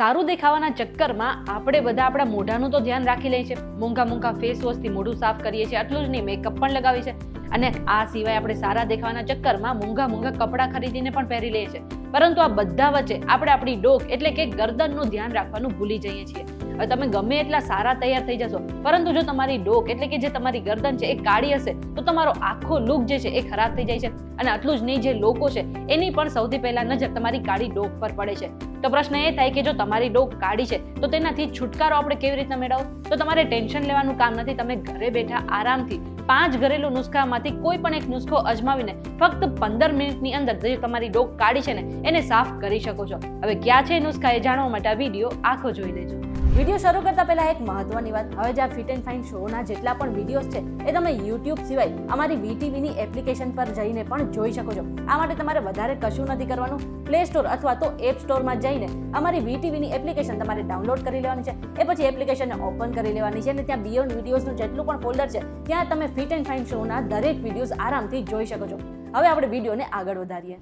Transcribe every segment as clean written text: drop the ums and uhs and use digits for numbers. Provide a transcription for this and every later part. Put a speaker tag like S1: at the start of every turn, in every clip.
S1: સારું દેખાવાના ચક્કરમાં આપણે બધા આપણા મોઢાનું તો ધ્યાન રાખી લઈએ છીએ, મોંઘા ફેસ વોશથી મોઢું સાફ કરીએ છીએ, આટલું જ નહીં મેકઅપ પણ લગાવીએ છીએ અને આ સિવાય આપણે સારા દેખાવાના ચક્કરમાં મોંઘા કપડાં ખરીદીને પણ પહેરી લઈએ છીએ. પરંતુ આ બધા વચ્ચે આપણે આપણી ડોક એટલે કે ગરદનનું ધ્યાન રાખવાનું ભૂલી જઈએ છીએ. હવે તમે ગમે એટલા સારા તૈયાર થઈ જશો, પરંતુ જો તમારી ડોક એટલે કે જે તમારી ગરદન છે એ કાળી હશે તો તમારો આખો લુક જે છે એ ખરાબ થઈ જાય છે. અને આટલું જ નહીં, જે લોકો છે એની પણ સૌથી પહેલા નજર તમારી કાળી ડોક પર પડે છે. તો પ્રશ્ન એ થાય કે જો તમારી ડોક કાળી છે તો તેનાથી છુટકારો આપણે કેવી રીતના મેળવવો? તો તમારે ટેન્શન લેવાનું કામ નથી. તમે ઘરે બેઠા આરામથી 5 ઘરેલું નુસ્ખામાંથી કોઈ પણ એક નુસ્ખો અજમાવીને ફક્ત 15 મિનિટની અંદર જે તમારી ડોક કાળી છે ને એને સાફ કરી શકો છો. હવે ક્યાં છે નુસ્ખા એ જાણવા માટે આ વિડીયો આખો જોઈ લેજો. વિડીયો શરૂ કરતા પહેલા એક મહત્વની વાત, હવે જે આ ફિટ એન્ડ ફાઇન શોના જેટલા પણ વિડીયોઝ છે એ તમે YouTube સિવાય અમારી VTVની એપ્લિકેશન પર જઈને પણ જોઈ શકો છો. આ માટે તમારે વધારે કશું નથી કરવાનું. પ્લે સ્ટોર અથવા તો એપ સ્ટોરમાં જઈને અમારી VTVની એપ્લિકેશન તમારે ડાઉનલોડ કરી લેવાની છે. એ પછી એપ્લિકેશનને ઓપન કરી લેવાની છે અને ત્યાં બિયોન્ડ વિડીયોઝનું જેટલું પણ ફોલ્ડર છે ત્યાં તમે ફિટ એન્ડ ફાઇન શોના દરેક વિડીયોઝ આરામથી જોઈ શકો છો. હવે આપણે વિડીયોને આગળ વધારીએ.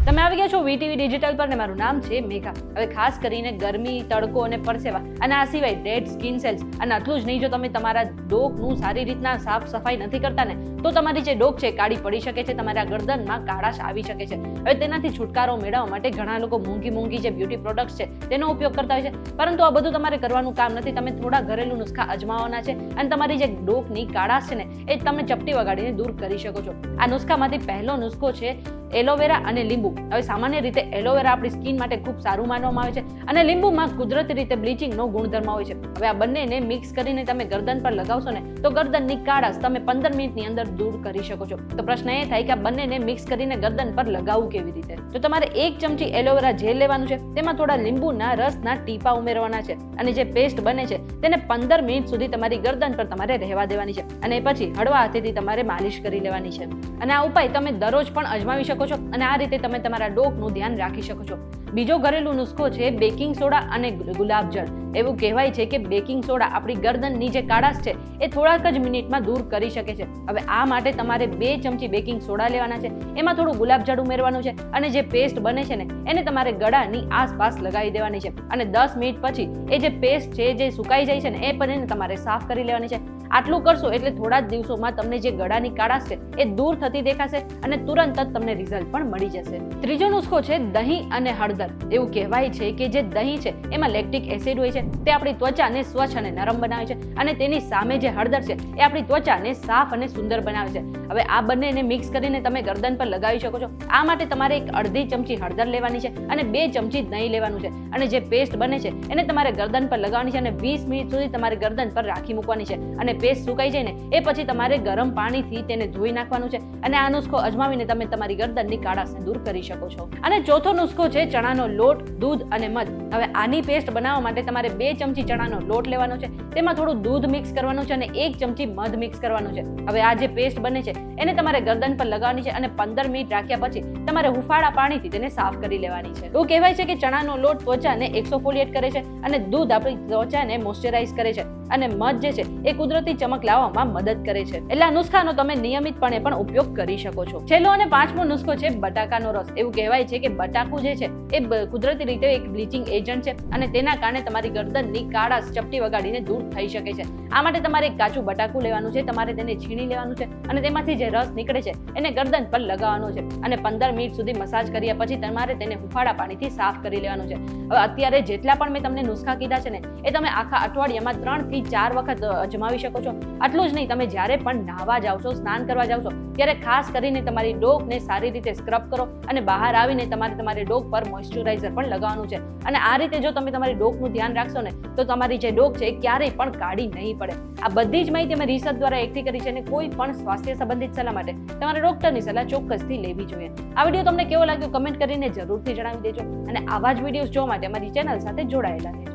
S1: તમે આવી ગયા છો VTV ડિજિટલ પર ને મારું નામ છે મેઘા. હવે ખાસ કરીને ગરમી, તડકો અને પરસેવા અને આ સિવાય ડેડ સ્કિન સેલ્સ અને આટલું જ નહીં, જો તમે તમારા ડોકનું સારી રીતના સાફ સફાઈ નથી કરતા ને તો તમારી જે ડોક છે કાળી પડી શકે છે, તમારા ગરદનમાં કાળાશ આવી શકે છે. હવે તેનાથી છુટકારો મેળવવા માટે ઘણા લોકો મોંઘી જે બ્યુટી પ્રોડક્ટ્સ છે તેનો ઉપયોગ કરતા હોય છે, પરંતુ આ બધું તમારે કરવાનું કામ નથી. તમે થોડા ઘરેલું નુસ્ખા અજમાવવાના છે અને તમારી જે ડોકની કાળાશ છે ને એ તમે ચપટી વગાડીને દૂર કરી શકો છો. આ નુસ્ખામાંથી પહેલો નુસ્ખો છે એલોવેરા અને લીંબુ. હવે સામાન્ય રીતે એલોવેરા આપણી સ્કિન માટે ખૂબ સારું માનવામાં આવે છે અને લીંબુમાં કુદરતી રીતે બ્લીચિંગનો ગુણધર્મ હોય છે. હવે આ બંનેને મિક્સ કરીને તમે ગરદન પર લગાવશો ને તો ગરદનની કાળાશ તમે 15 મિનિટની અંદર દૂર કરી શકો છો. તો પ્રશ્ન એ થાય કે આ બંનેને મિક્સ કરીને ગરદન પર લગાવવું કેવી રીતે? તો તમારે 1 ચમચી એલોવેરા જેલ લેવાનું છે, તેમાં થોડા લીંબુના રસના ટીપા ઉમેરવાના છે અને જે પેસ્ટ બને છે તેને 15 મિનિટ સુધી તમારી ગરદન પર તમારે રહેવા દેવાની છે અને પછી હળવા હાથેથી તમારે માલિશ કરી લેવાની છે. અને આ ઉપાય તમે દરરોજ પણ અજમાવી શકો છો અને આ રીતે તમે તમારા ડોકનું ધ્યાન રાખી શકો છો. બીજો ઘરેલું નુસ્ખો છે બેકિંગ સોડા અને ગુલાબજળ. એવું કહેવાય છે કે બેકિંગ સોડા આપણી ગરદનની જે કાળાશ છે એ થોડાક જ મિનિટમાં દૂર કરી શકે છે. હવે આ માટે તમારે 2 ચમચી બેકિંગ સોડા લેવાના છે, એમાં થોડું ગુલાબજળ ઉમેરવાનું છે અને જે પેસ્ટ બને છે ને એને તમારે ગળાની આસપાસ લગાવી દેવાની છે અને 10 મિનિટ પછી એ જે પેસ્ટ છે જે સુકાઈ જાય છે ને એ પણ તમારે સાફ કરી લેવાની છે. આટલું કરશો એટલે થોડા જ દિવસોમાં તમને જે ગળાની કાળાશ છે એ દૂર થતી દેખાશે અને તુરંત જ તમને રિઝલ્ટ પણ મળી જશે. ત્રીજો નુસ્ખો છે દહીં અને હળદર. એવું કહેવાય છે કે જે દહીં છે એમાં લેક્ટિક એસિડ હોય છે, તે આપણી ત્વચાને સ્વચ્છ અને નરમ બનાવે છે અને તેની સામે જે હળદર છે એ આપણી ત્વચાને સાફ અને સુંદર બનાવે છે. હવે આ બંનેને મિક્સ કરીને તમે ગરદન પર લગાવી શકો છો. આ માટે તમારે 1/2 ચમચી હળદર લેવાની છે અને 2 ચમચી દહીં લેવાનું છે અને જે પેસ્ટ બને છે એને તમારે ગરદન પર લગાવવાની છે અને 20 મિનિટ સુધી તમારે ગરદન પર રાખી મૂકવાની છે અને પેસ્ટ સુકાઈ જાય ને એ પછી તમારે ગરમ પાણીથી તેને ધોઈ નાખવાનું છે અને આ નુસ્ખો અજમાવીને તમે તમારી ગરદનની કાળાશને દૂર કરી શકો છો. અને ચોથો નુસ્ખો છે ચણાનો લોટ, દૂધ અને મધ. હવે આની પેસ્ટ બનાવવા માટે તમારે 2 ચમચી ચણાનો લોટ લેવાનો છે, તેમાં થોડું દૂધ મિક્સ કરવાનું છે અને 1 ચમચી મધ મિક્સ કરવાનું છે. હવે આ જે પેસ્ટ બને છે એને તમારે ગરદન પર લગાવવાની છે અને 15 મિનિટ રાખ્યા પછી તમારે હુંફાળા પાણીથી તેને સાફ કરી લેવાની છે. એવું કહેવાય છે કે ચણાનો લોટ ત્વચાને એક્સફોલિએટ કરે છે અને દૂધ આપણી ત્વચાને મોઇશ્ચરાઇઝ કરે છે અને મધ જે છે એ કુદરતી ચમક લાવવામાં મદદ કરે છે. એટલે આ નુસ્ખાનો તમે નિયમિતપણે પણ ઉપયોગ કરી શકો છો. છેલ્લો અને પાંચમો નુસ્ખો છે બટાકાનો રસ. એવું કહેવાય છે કે બટાકું જે છે એ કુદરતી રીતે એક બ્લીચિંગ એજન્ટ છે અને તેના કારણે તમારી ગરદનની કાળાશ ચપટી વગાડીને દૂર થઈ શકે છે. આ માટે તમારે એક કાચું બટાકું લેવાનું છે, તમારે તેને છીણી લેવાનું છે અને તેમાંથી જે રસ નીકળે છે એને ગરદન પર લગાવવાનો છે અને 15 મિનિટ સુધી મસાજ કર્યા પછી તમારે તેને હુંફાળા પાણીથી સાફ કરી લેવાનું છે. હવે અત્યારે જેટલા પણ મેં તમને નુસ્ખા કીધા છે ને એ તમે આખા અઠવાડિયામાં 3 થી 4 વખત અજમાવી શકો છો. આટલું જ નહીં, તમે જ્યારે પણ નહાવા જાવ છો, સ્નાન કરવા જાવ છો ત્યારે ખાસ કરીને તમારી ડોકને સારી રીતે સ્ક્રબ કરો અને બહાર આવીને તમારી ડોક પર મોઇશ્ચરાઇઝર પણ લગાવવાનું છે. અને આ રીતે જો તમે તમારી ડોકનું ધ્યાન રાખશો ને તો તમારી જે ડોક છે એ ક્યારેય પણ કાળી નહીં પડે. આ બધી જ માહિતી અમે રિસર્ચ દ્વારા એકઠી કરી છે અને કોઈ પણ સ્વાસ્થ્ય સંબંધિત સલાહ માટે તમારે ડોક્ટરની સલાહ ચોક્કસથી લેવી જોઈએ. આ વિડીયો તમને કેવો લાગ્યો કમેન્ટ કરીને જરૂરથી જણાવી દેજો અને આવા જ વિડીયોઝ જોવા માટે અમારી ચેનલ સાથે જોડાયેલા રહેજો.